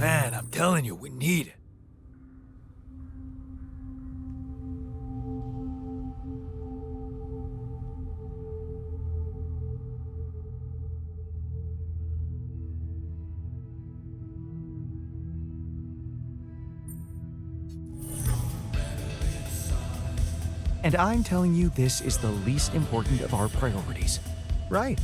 Man, I'm telling you, we need it. And I'm telling you this is the least important of our priorities, right?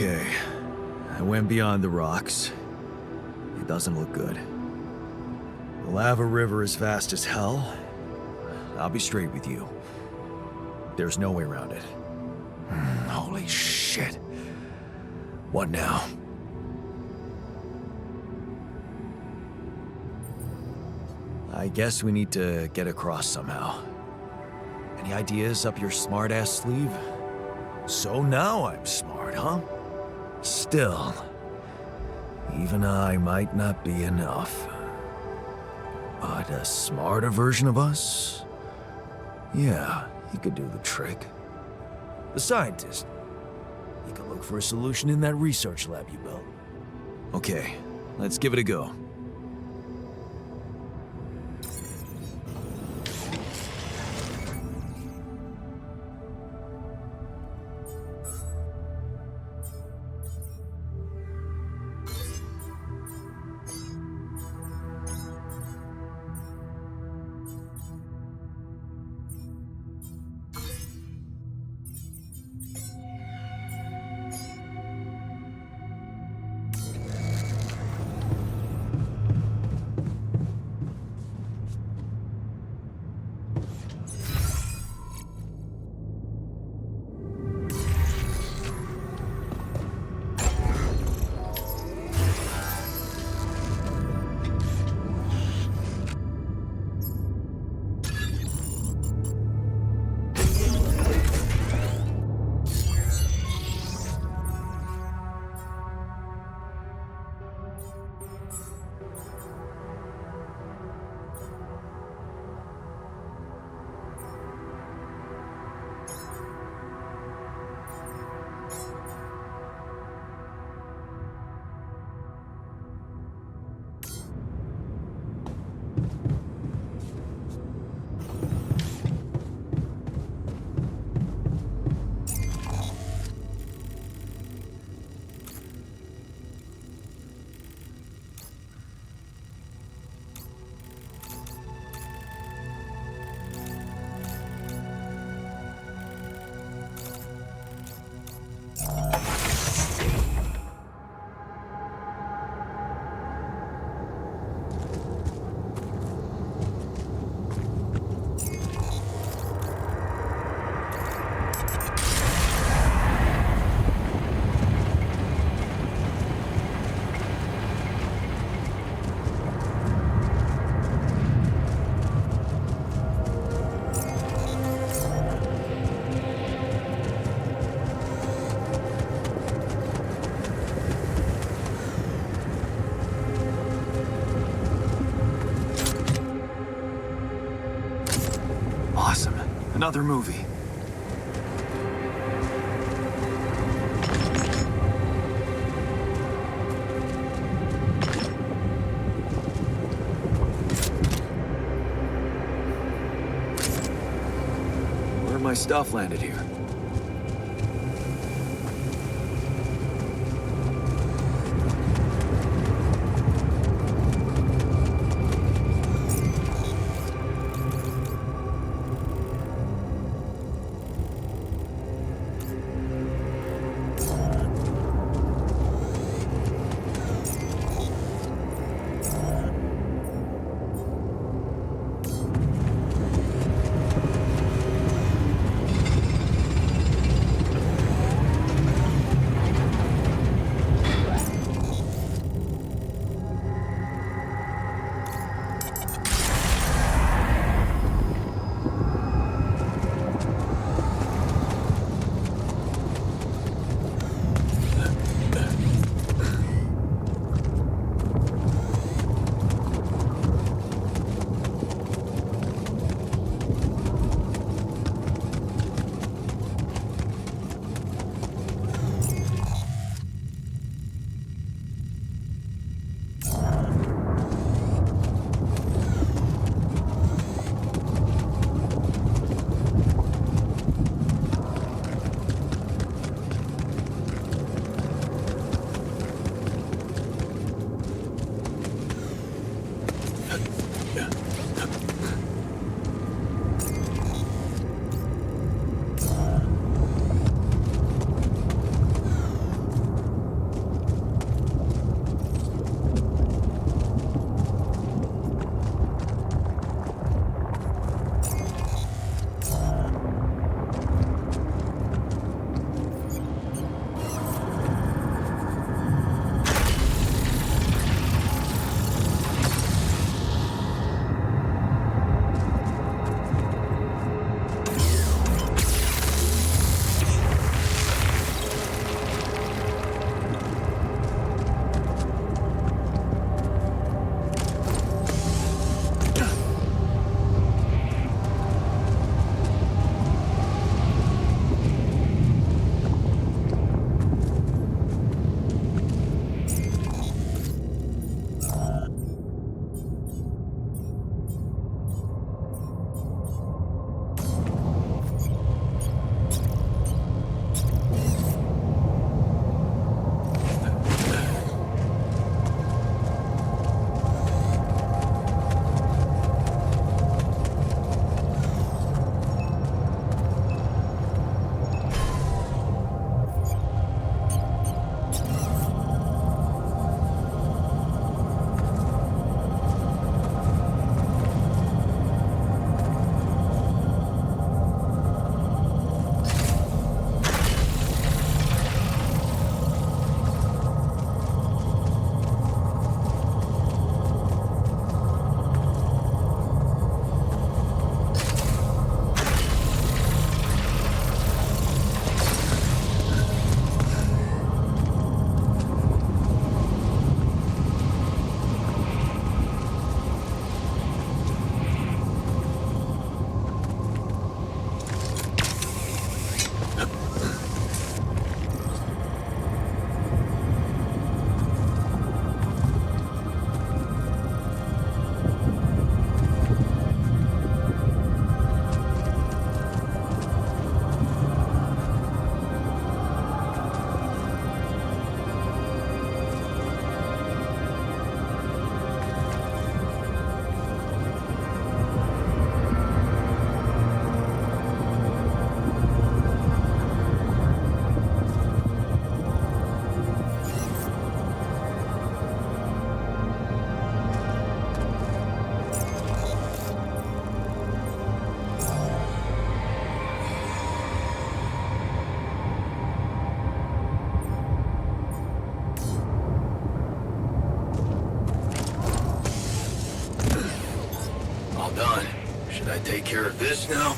Okay. I went beyond the rocks. It doesn't look good. The lava river is fast as hell. I'll be straight with you. There's no way around it. Holy shit. What now? I guess we need to get across somehow. Any ideas up your smart-ass sleeve? So now I'm smart, huh? Still, even I might not be enough. But a smarter version of us? Yeah, he could do the trick. The scientist. You could look for a solution in that research lab you built. Okay, let's give it a go. Awesome. Another movie. Where my stuff landed here? care of this now?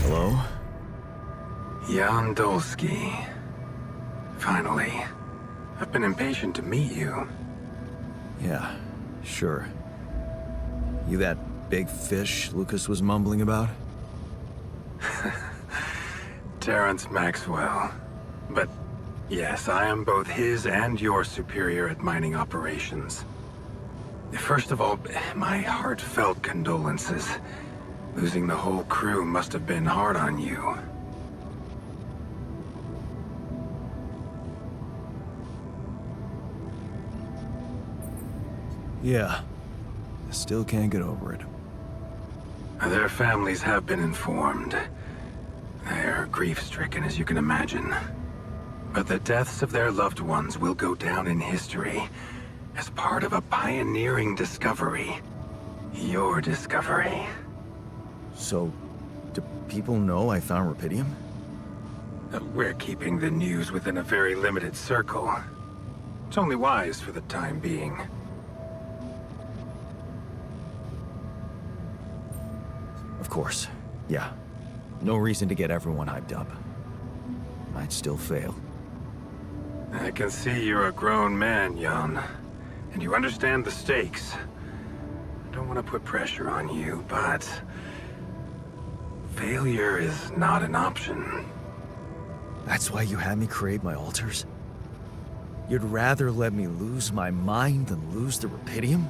Hello? Jan Dolsky. Finally. I've been impatient to meet you. Yeah, sure. You that big fish Lucas was mumbling about? Terrence Maxwell. But yes, I am both his and your superior at mining operations. First of all, my heartfelt condolences. Losing the whole crew must have been hard on you. Yeah. I still can't get over it. Their families have been informed. They're grief-stricken, as you can imagine. But the deaths of their loved ones will go down in history as part of a pioneering discovery. Your discovery. So, do people know I found rubidium? We're keeping the news within a very limited circle. It's only wise for the time being. Of course. Yeah. No reason to get everyone hyped up. Might still fail. I can see you're a grown man, Jan. And you understand the stakes. I don't want to put pressure on you, but... failure is not an option. That's why you had me create my altars? You'd rather let me lose my mind than lose the rubidium?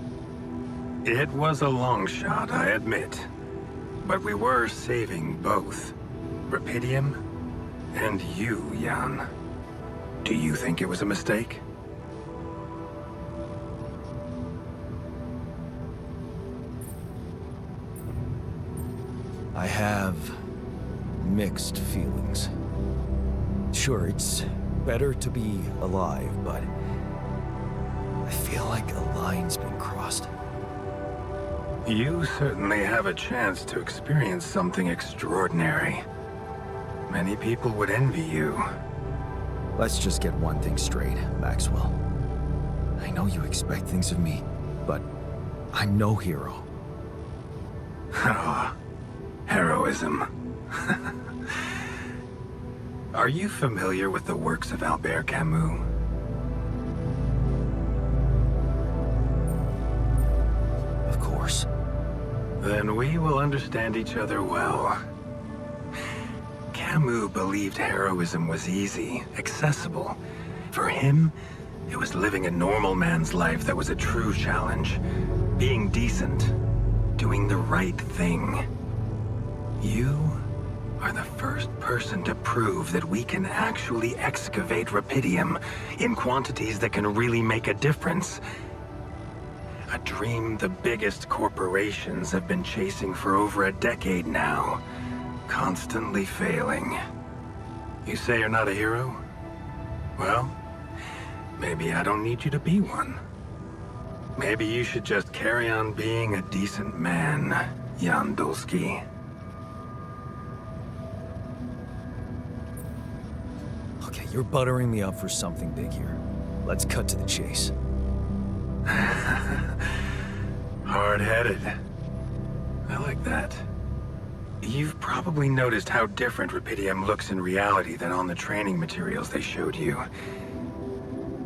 It was a long shot, I admit. But we were saving both. Rubidium and you, Jan. Do you think it was a mistake? I have mixed feelings. Sure, it's better to be alive, but I feel like a line's been crossed. You certainly have a chance to experience something extraordinary. Many people would envy you. Let's just get one thing straight, Maxwell. I know you expect things of me, but I'm no hero. Ah, heroism. Are you familiar with the works of Albert Camus? Of course. Then we will understand each other well. Camus believed heroism was easy, accessible. For him, it was living a normal man's life that was a true challenge. Being decent. Doing the right thing. You are the first person to prove that we can actually excavate rupidium in quantities that can really make a difference. A dream the biggest corporations have been chasing for over a decade now, constantly failing. You say you're not a hero? Well, maybe I don't need you to be one. Maybe you should just carry on being a decent man, Jan Dulski. Okay, you're buttering me up for something big here. Let's cut to the chase. Hard-headed. I like that. You've probably noticed how different rupidium looks in reality than on the training materials they showed you.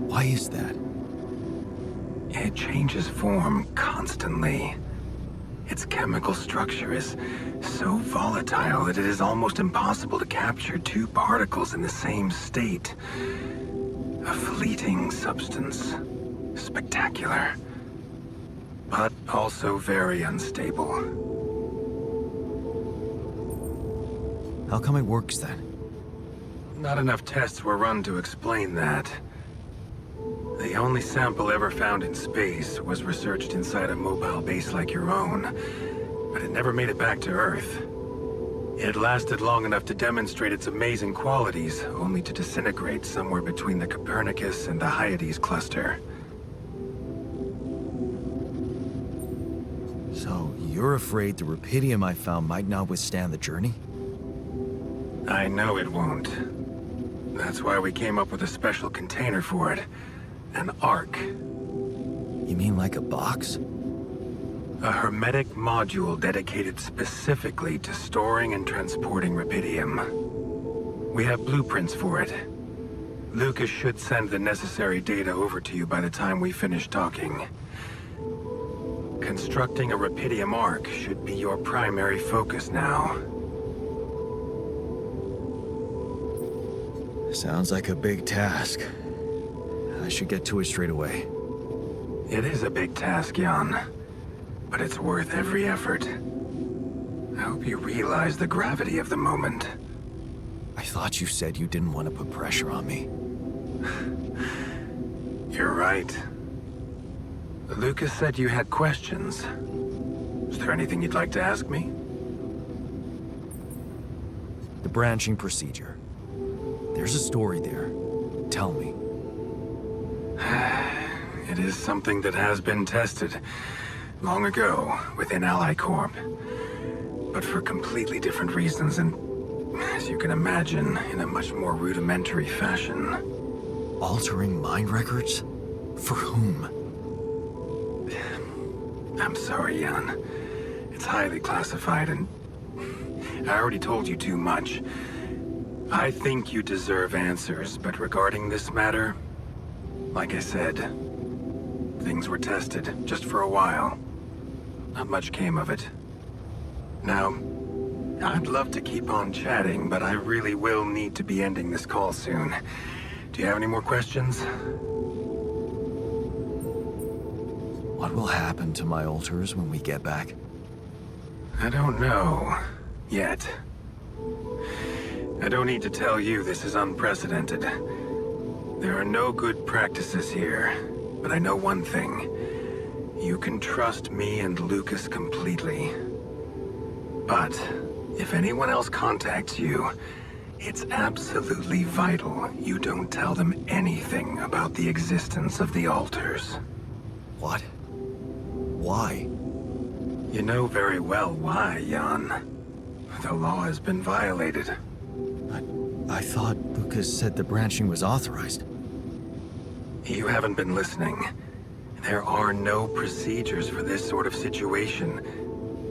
Why is that? It changes form constantly. Its chemical structure is so volatile that it is almost impossible to capture two particles in the same state. A fleeting substance. Spectacular. But also very unstable. How come it works then? Not enough tests were run to explain that. The only sample ever found in space was researched inside a mobile base like your own, but it never made it back to Earth. It lasted long enough to demonstrate its amazing qualities, only to disintegrate somewhere between the Copernicus and the Hyades cluster. So, you're afraid the rupidium I found might not withstand the journey? I know it won't. That's why we came up with a special container for it. An Ark. You mean like a box? A hermetic module dedicated specifically to storing and transporting rupidium. We have blueprints for it. Lucas should send the necessary data over to you by the time we finish talking. Constructing a rupidium Ark should be your primary focus now. Sounds like a big task. I should get to it straight away. It is a big task, Jan. But it's worth every effort. I hope you realize the gravity of the moment. I thought you said you didn't want to put pressure on me. You're right. Lucas said you had questions. Is there anything you'd like to ask me? The branching procedure. There's a story there. Tell me. It is something that has been tested long ago within Ally Corp. But for completely different reasons and, as you can imagine, in a much more rudimentary fashion. Altering mind records? For whom? I'm sorry, Jan. It's highly classified and I already told you too much. I think you deserve answers, but regarding this matter, like I said, things were tested just for a while. Not much came of it. Now, I'd love to keep on chatting, but I really will need to be ending this call soon. Do you have any more questions? What will happen to my altars when we get back? I don't know. Yet. I don't need to tell you this is unprecedented. There are no good practices here, but I know one thing. You can trust me and Lucas completely. But if anyone else contacts you, it's absolutely vital you don't tell them anything about the existence of the altars. What? Why? You know very well why, Jan. The law has been violated. I thought Lucas said the branching was authorized. You haven't been listening. There are no procedures for this sort of situation.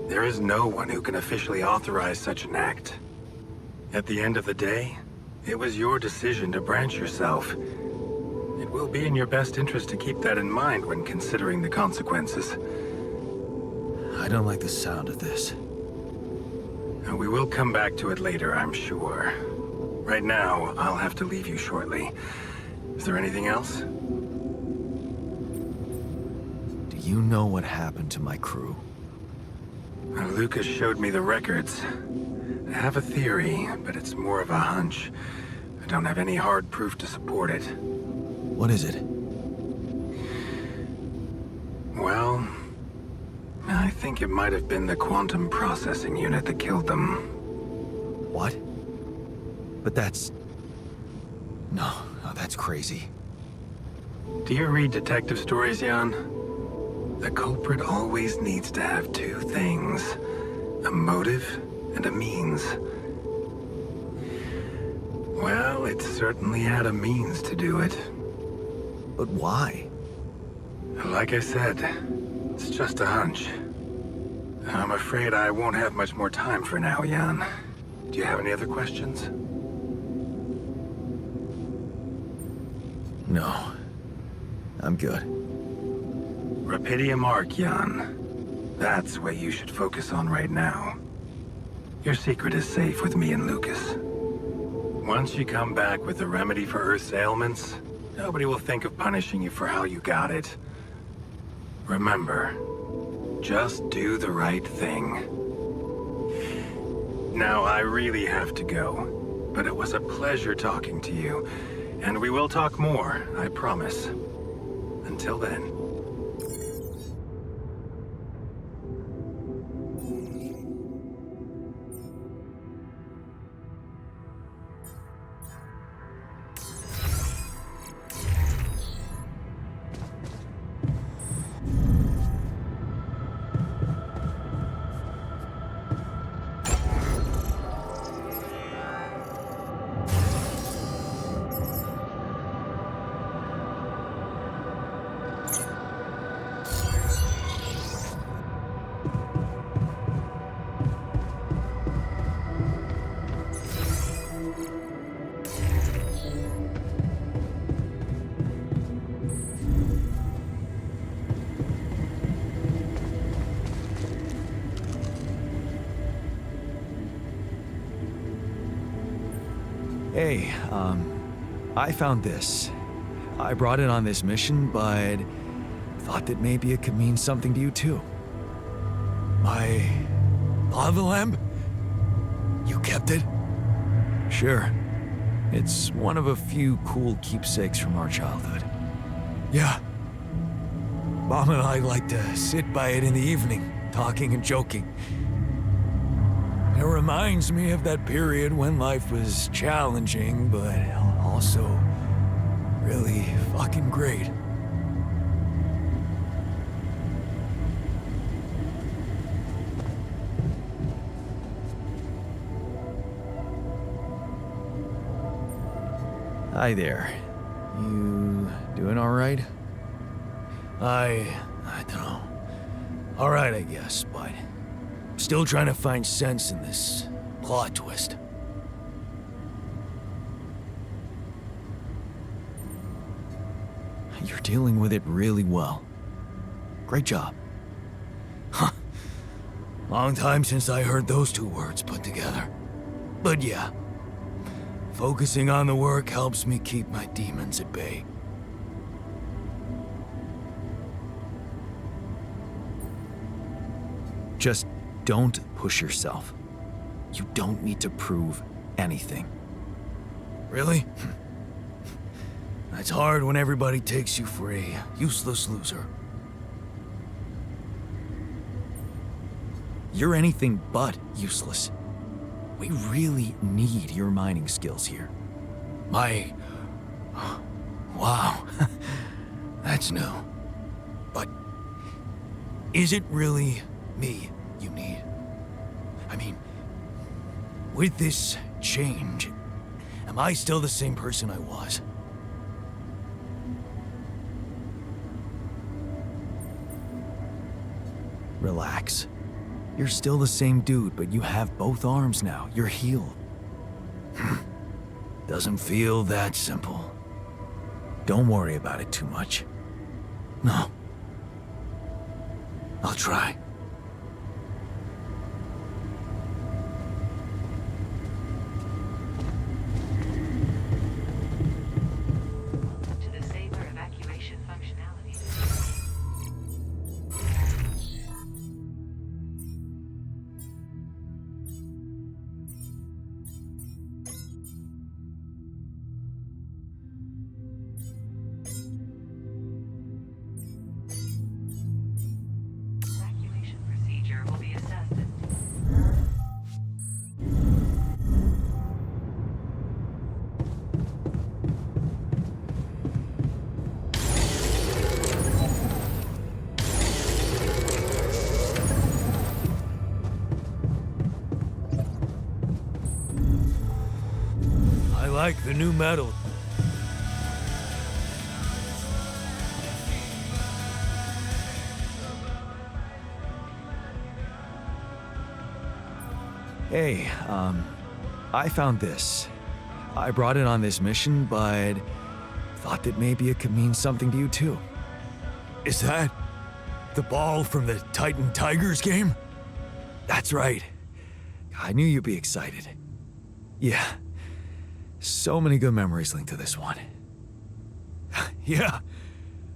There is no one who can officially authorize such an act. At the end of the day, it was your decision to branch yourself. It will be in your best interest to keep that in mind when considering the consequences. I don't like the sound of this. We will come back to it later, I'm sure. Right now, I'll have to leave you shortly. Is there anything else? Do you know what happened to my crew? Lucas showed me the records. I have a theory, but it's more of a hunch. I don't have any hard proof to support it. What is it? Well, I think it might have been the quantum processing unit that killed them. What? But that's... No, that's crazy. Do you read detective stories, Jan? The culprit always needs to have two things. A motive and a means. Well, it certainly had a means to do it. But why? Like I said, it's just a hunch. I'm afraid I won't have much more time for now, Jan. Do you have any other questions? No. I'm good. Rapidium arc, Jan. That's what you should focus on right now. Your secret is safe with me and Lucas. Once you come back with a remedy for Earth's ailments, nobody will think of punishing you for how you got it. Remember, just do the right thing. Now, I really have to go, but it was a pleasure talking to you, and we will talk more, I promise. Until then. Hey, I found this. I brought it on this mission, but thought that maybe it could mean something to you too. My lava lamp? You kept it? Sure. It's one of a few cool keepsakes from our childhood. Yeah. Mom and I like to sit by it in the evening, talking and joking. It reminds me of that period when life was challenging, but also really fucking great. Hi there. You doing all right? I don't know. All right, I guess, but still trying to find sense in this plot twist. You're dealing with it really well. Great job. Huh. Long time since I heard those two words put together. But yeah, focusing on the work helps me keep my demons at bay. Just don't push yourself. You don't need to prove anything. Really? That's hard when everybody takes you for a useless loser. You're anything but useless. We really need your mining skills here. Wow. That's new. But is it really me you need? I mean, with this change, am I still the same person I was? Relax. You're still the same dude, but you have both arms now. You're healed. Doesn't feel that simple. Don't worry about it too much. No. I'll try. like the new medal. Hey, I found this. I brought it on this mission, but thought that maybe it could mean something to you too. Is that the ball from the Titan Tigers game? That's right. I knew you'd be excited. Yeah. So many good memories linked to this one. Yeah.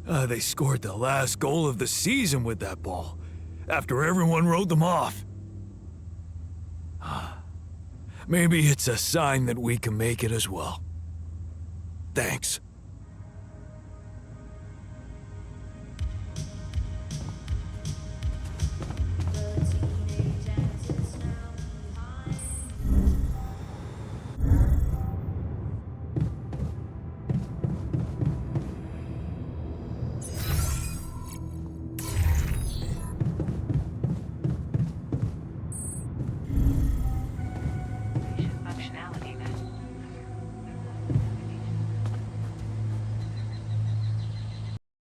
They scored the last goal of the season with that ball, after everyone wrote them off. Maybe it's a sign that we can make it as well. Thanks.